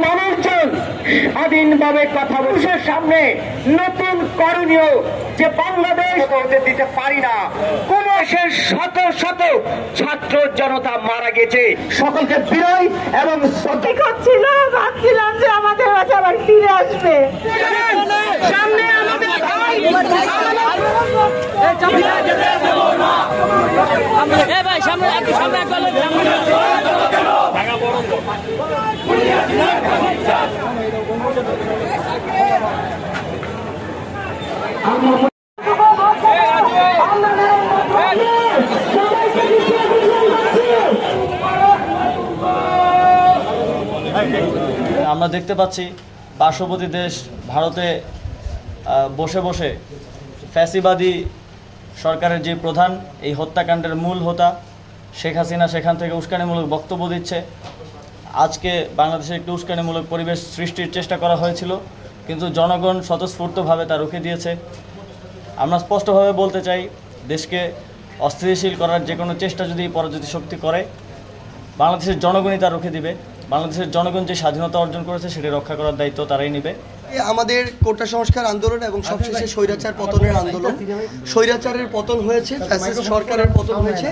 মানুষজন স্বাধীনভাবে কথা বলার সামনে নতুন করণীয় যে বাংলাদেশ হতে দিতে পারি না। কোন শত শত ছাত্র জনতা মারা গেছে, সকলকে বিনয় এবং ভাবছিলাম যে আমাদের কাছে আবার ফিরে আসবে। সামনে আমাদের আমরা দেখতে পাচ্ছি পার্শ্ববর্তী দেশ ভারতে বসে বসে ফ্যাসিবাদী সরকারের যে প্রধান এই হত্যাকাণ্ডের মূল হোতা শেখ হাসিনা সেখান থেকে উস্কানিমূলক বক্তব্য দিচ্ছে। আজকে বাংলাদেশে একটি উস্কানিমূলক পরিবেশ সৃষ্টির চেষ্টা করা হয়েছিল, কিন্তু জনগণ স্বতঃস্ফূর্তভাবে তা রুখে দিয়েছে। আমরা স্পষ্টভাবে বলতে চাই, দেশকে অস্থিতিশীল করার যে কোনো চেষ্টা যদি পরাজিত শক্তি করে, বাংলাদেশের জনগণই তা রুখে দিবে। বাংলাদেশের জনগণ যে স্বাধীনতা অর্জন করেছে সেটি রক্ষা করার দায়িত্ব তারাই নেবে। আমাদের কোটা সংস্কার আন্দোলন এবং সবশেষে স্বৈরাচার পতনের আন্দোলন, স্বৈরাচারের পতন হয়েছে, ফ্যাসিস্ট সরকারের পতন হয়েছে,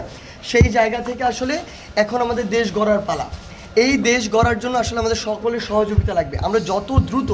সেই জায়গা থেকে আসলে এখন আমাদের দেশ গড়ার পালা। এই দেশ গড়ার জন্য আসলে আমাদের সকলের সহযোগিতা লাগবে। আমরা যত দ্রুত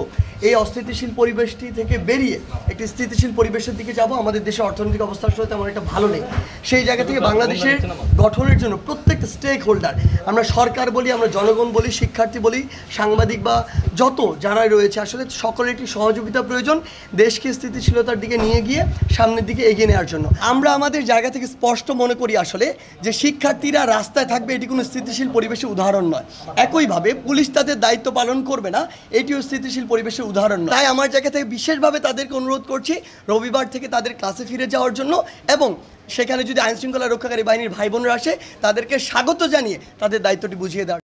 এই অস্থিতিশীল পরিবেশটি থেকে বেরিয়ে একটি স্থিতিশীল পরিবেশের দিকে যাব, আমাদের দেশের অর্থনৈতিক অবস্থা আসলে তেমন একটা ভালো নেই। সেই জায়গা থেকে বাংলাদেশের গঠনের জন্য প্রত্যেকটা স্টেক হোল্ডার, আমরা সরকার বলি, আমরা জনগণ বলি, শিক্ষার্থী বলি, সাংবাদিক বা যত যারাই রয়েছে, আসলে সকলের একটি সহযোগিতা প্রয়োজন দেশকে স্থিতিশীলতার দিকে নিয়ে গিয়ে সামনের দিকে এগিয়ে নেওয়ার জন্য। আমরা আমাদের জায়গা থেকে স্পষ্ট মনে করি আসলে যে শিক্ষার্থীরা রাস্তায় থাকবে এটি কোনো স্থিতিশীল পরিবেশের উদাহরণ নয়। একইভাবে পুলিশ তাদের দায়িত্ব পালন করবে না, এটিও স্থিতিশীল পরিবেশের উদাহরণ নয়। তাই আমার জায়গা থেকে বিশেষভাবে তাদেরকে অনুরোধ করছি রবিবার থেকে তাদের ক্লাসে ফিরে যাওয়ার জন্য, এবং সেখানে যদি আইনশৃঙ্খলা রক্ষাকারী বাহিনীর ভাই বোনরা আসে তাদেরকে স্বাগত জানিয়ে তাদের দায়িত্বটি বুঝিয়ে দেওয়ার।